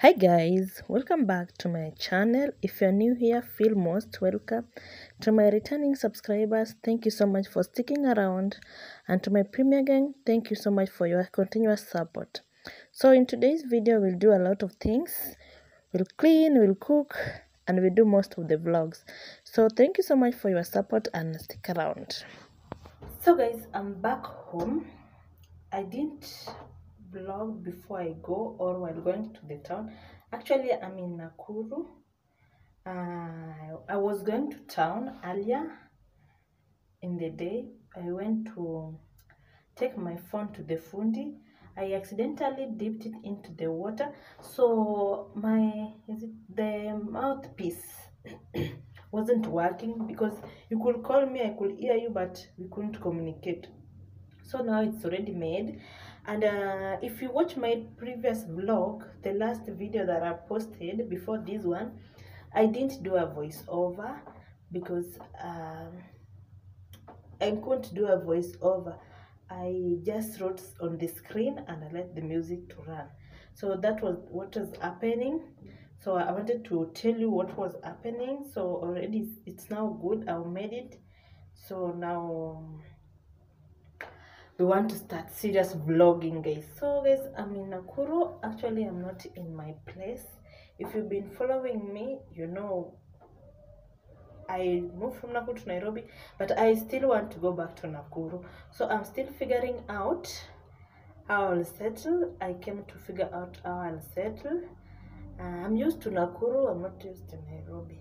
Hi guys, welcome back to my channel. If you're new here, feel most welcome. To my returning subscribers, thank you so much for sticking around, and to my premier gang, thank you so much for your continuous support. So in today's video, we'll do a lot of things. We'll clean, we'll cook, and we'll do most of the vlogs. So thank you so much for your support and stick around. So guys, I'm back home. I didn't vlog before I go or while going to the town. Actually, I'm in Nakuru. I was going to town earlier in the day. I went to take my phone to the fundi. I accidentally dipped it into the water, so the mouthpiece wasn't working, because you could call me, I could hear you, but we couldn't communicate. So now it's already made. And if you watch my previous vlog, the last video that I posted before this one, I didn't do a voiceover because I couldn't do a voiceover. I just wrote on the screen and I let the music to run. So that was what was happening. So I wanted to tell you what was happening. So already it's now good. I made it. So now we want to start serious vlogging, guys. So guys, I'm in Nakuru. Actually, I'm not in my place. If you've been following me, you know I moved from Nakuru to Nairobi, but I still want to go back to Nakuru. So I'm still figuring out how I'll settle. I came to figure out how I'll settle. I'm used to Nakuru, I'm not used to Nairobi.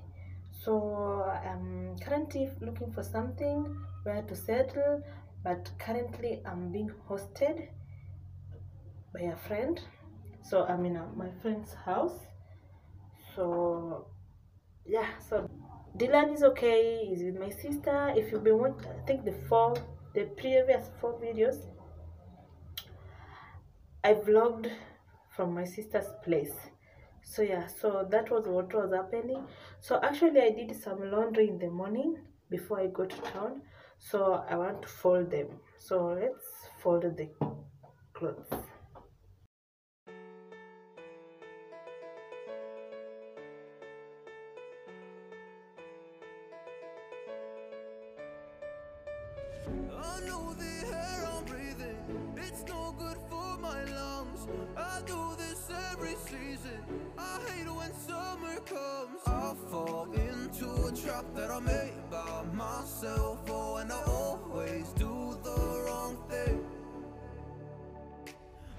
So I'm currently looking for something where to settle, but currently I'm being hosted by a friend. So I'm in my friend's house. So yeah, so Dylan is okay, he's with my sister. If you've been watching, I think the previous 4 videos, I vlogged from my sister's place. So yeah, so that was what was happening. So actually I did some laundry in the morning before I go to town, so I want to fold them. So let's fold the clothes. I know the air I'm breathing, it's no good for my lungs. I do this every season, I hate when summer comes. I fall into a trap that I made by myself. Oh, and I always do the wrong thing.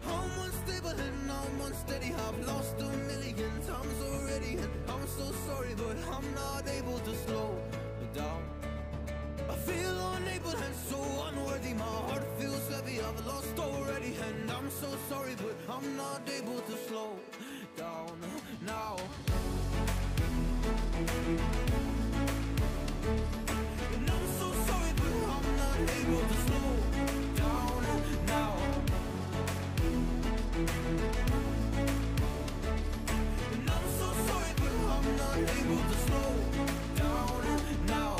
I'm unstable and I'm unsteady, I've lost a million times already, and I'm so sorry, but I'm not able to slow down. I feel unable and so unworthy, my heart feels heavy, I've lost already, and I'm so sorry, but I'm not able to slow down now. And I'm so sorry, but I'm not able to slow down now. And I'm so sorry, but I'm not able to slow down now.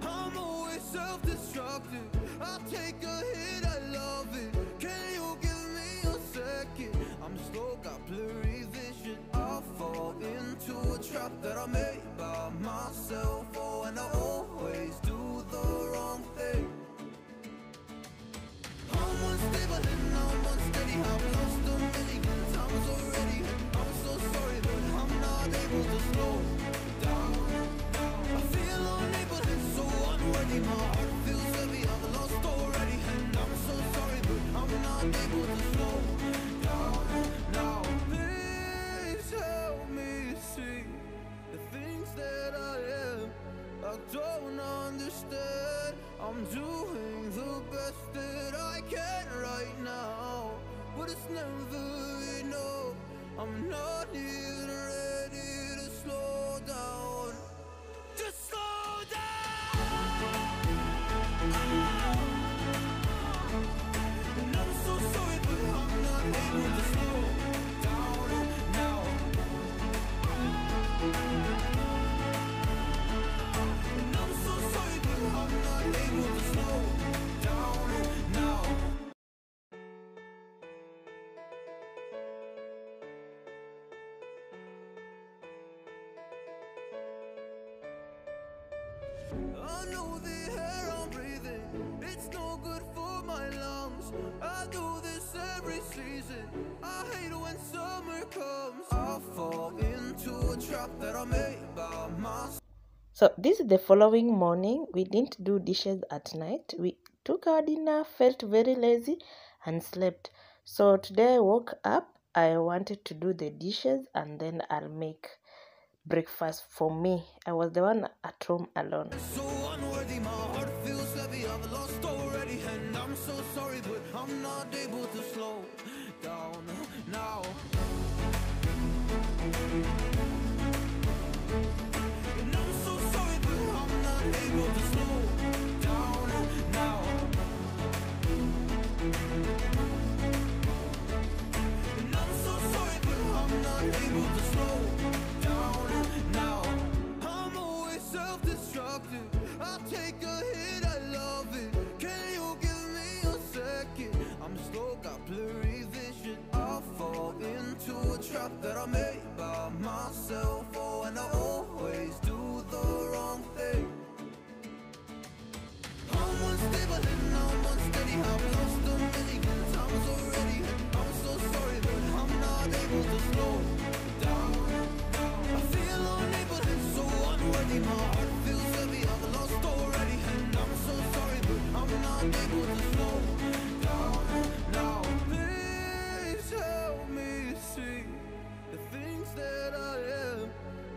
I'm always self-destructive, I take a hit, I love it. Can you give me a second? I'm slow, got blurry vision. I fall into a trap that I made by myself. Oh, and I always do the wrong thing. I'm unstable and I'm unsteady, I've lost a million times already, and I'm so sorry, but I'm not able to slow down. I feel unable and so unworthy, my heart feels heavy, I've lost already, and I'm so sorry, but I'm not able to slow down now. Please help me see the things that I am, I don't understand. I'm doing the best that I can right now, but it's never enough. I'm not even ready to slow down. Just slow down. And I'm so sorry, but I'm not able to slow down now. And I'm so sorry, but I'm not able to slow down now. know the air I'm breathing, it's no good for my lungs. I do this every season. I hate when summer comes. I fall into a trap that I made by myself. So this is the following morning. We didn't do dishes at night. We took our dinner, felt very lazy, and slept. So today I woke up. I wanted to do the dishes and then I'll make breakfast for me. I was the one at home alone. So unworthy, my heart feels heavy. I've lost already, and I'm so sorry, but I'm not able to slow down now. And I'm so sorry, but I'm not able to slow down now. And I'm so sorry, but I'm not able to slow down now. I'm always self-destructive. I take a hit, I love it. Can you give me a second? I'm slow, got blurry vision. I fall into a trap that I made by myself. Oh, and I always do the wrong thing. I'm unstable and I'm unsteady. I've lost a million times already. I'm so sorry, but I'm not able to slow down. I feel unable and so unworthy. My heart feels heavy. I've lost already, and I'm so sorry, but I'm not able to slow down now. Please help me see the things that I am.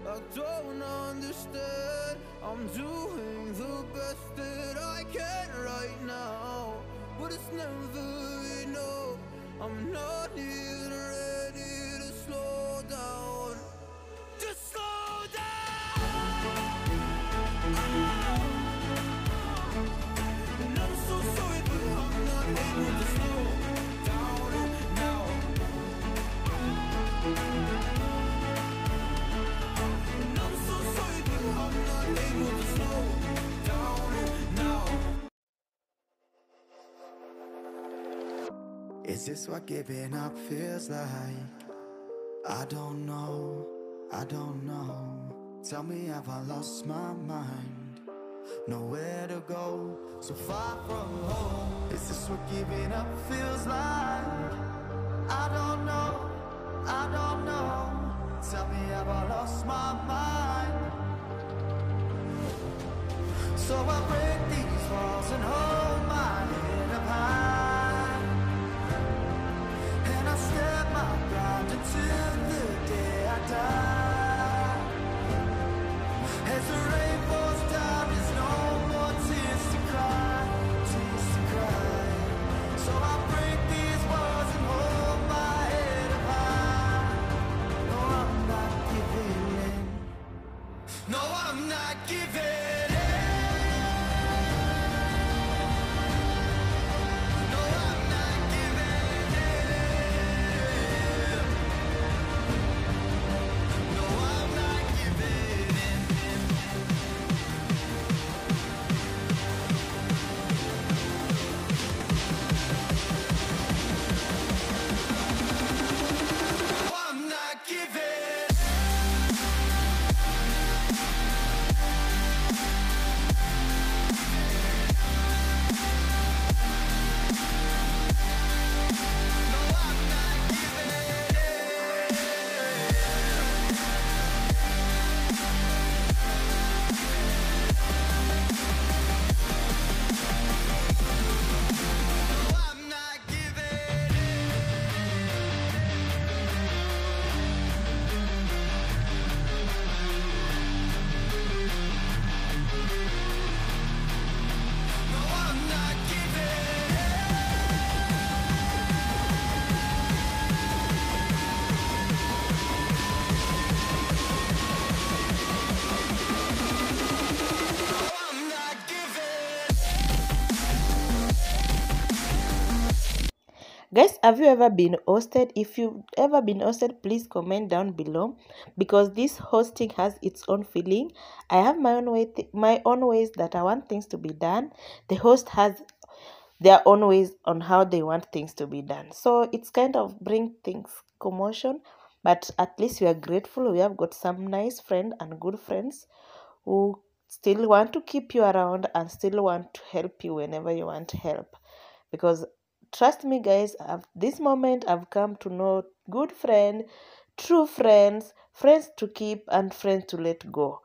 I don't understand. I'm doing the best that I can right now, but it's never enough. I'm not even ready to slow down. Just slow down. And I'm so sorry, but I'm not able to slow down now. And I'm so sorry, but I'm not able to slow down now. Is this what giving up feels like? I don't know, I don't know. Tell me, have I lost my mind? Nowhere to go, so far from home. Is this what giving up feels like? I don't know, I don't know. Tell me, have I lost my mind? So I break these walls and hold my head up high, and I step my ground until the day I die. As the rain falls down, there's no more tears to cry, tears to cry. So I break these walls and hold my head up high. No, I'm not giving in. No, I'm not giving in. No, I'm not giving in. No, I'm not giving in. No, I'm not giving. No, I'm not giving No, I'm not giving No, I'm not giving No, I'm not giving. Guys, have you ever been hosted? If you've ever been hosted, please comment down below, because this hosting has its own feeling. I have my own way, my own ways that I want things to be done. The host has their own ways on how they want things to be done. So it's kind of bring things commotion, but at least we are grateful. We have got some nice friend and good friends who still want to keep you around and still want to help you whenever you want help. Because trust me guys, at this moment I've come to know good friend, true friends, friends to keep and friends to let go.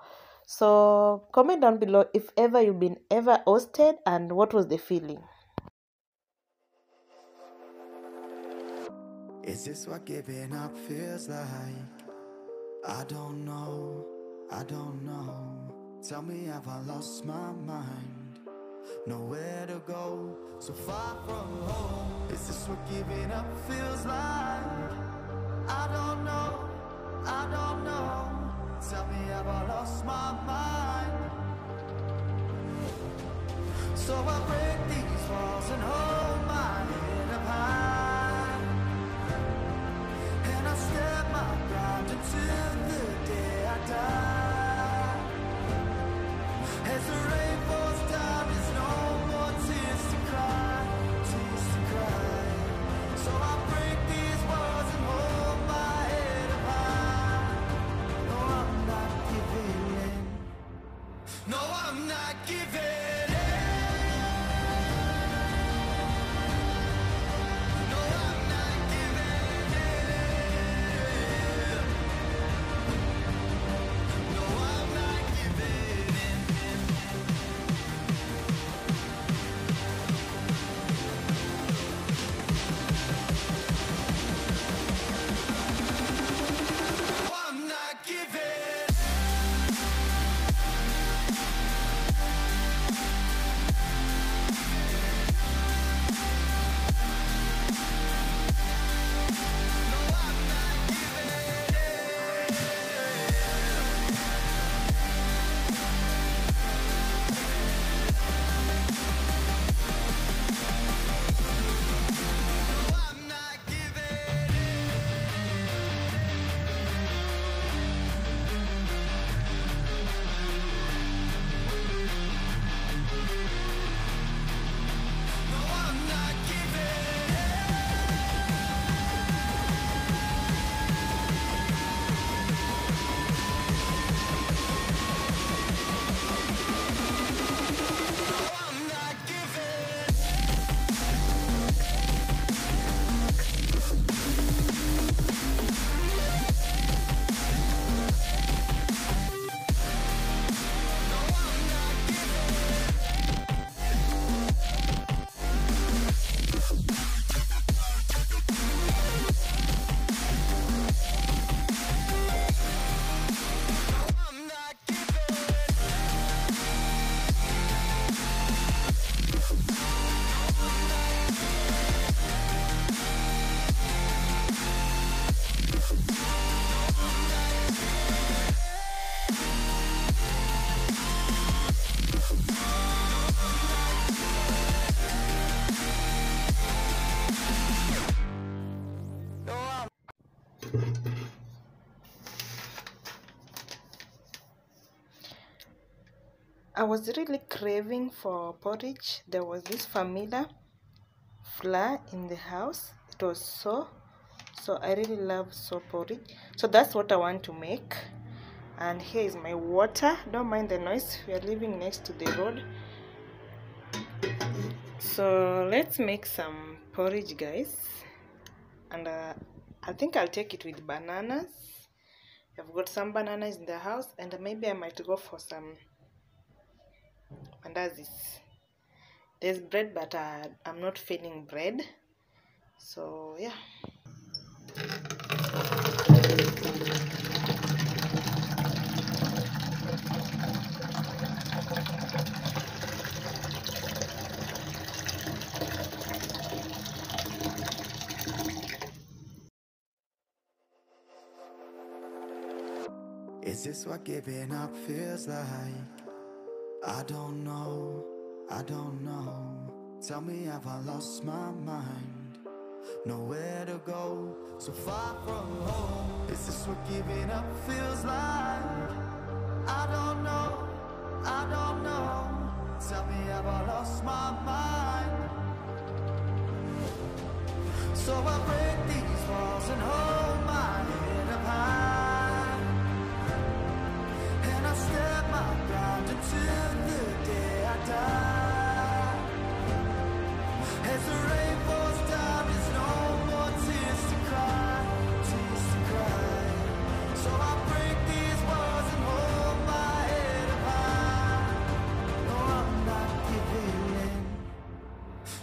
So comment down below if ever you've been ever ghosted and what was the feeling. Is this what giving up feels like? I don't know, I don't know. Tell me, have I lost my mind? Nowhere to go, so far from home. Is this what giving up feels like? I don't know, I don't know. Tell me, have I lost my mind? So I break these walls and hold my head up high, and I step my ground until the day I die. As the rain falls down, there's no more tears to cry, tears to cry. So I break these walls and hold my head up high. No, I'm not giving in. No, I'm not giving in. No, I'm not giving in. No, I'm not giving in. No, I'm not giving. I'm not giving. No, I'm not giving. No, I'm not giving. No, I'm not giving. I'm not giving. No, I'm I was really craving for porridge. There was this familiar flour in the house. It was so I really love so porridge. So that's what I want to make. And here is my water. Don't mind the noise, we are living next to the road. So let's make some porridge guys. And I think I'll take it with bananas. I've got some bananas in the house, and maybe I might go for some mandazis. There's bread, but I'm not feeling bread, so yeah. Is this what giving up feels like? I don't know, I don't know. Tell me, have I lost my mind? Nowhere to go, so far from home. Is this what giving up feels like? I don't know, I don't know. Tell me, have I lost my mind? So I break these walls and hold my head up high, and I step my ground until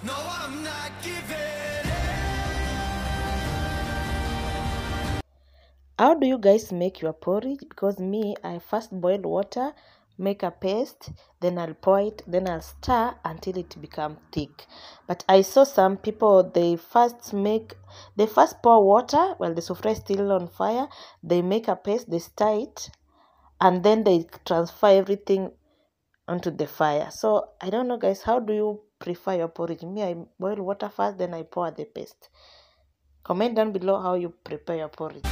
No, I'm not giving How do you guys make your porridge? Because me, I first boil water, make a paste, then I'll pour it, then I'll stir until it becomes thick. But I saw some people, they first pour water while the sufra is still on fire, they make a paste, they stir it, and then they transfer everything onto the fire. So I don't know guys, how do you prefer your porridge? Me, I boil water first, then I pour the paste. Comment down below how you prepare your porridge.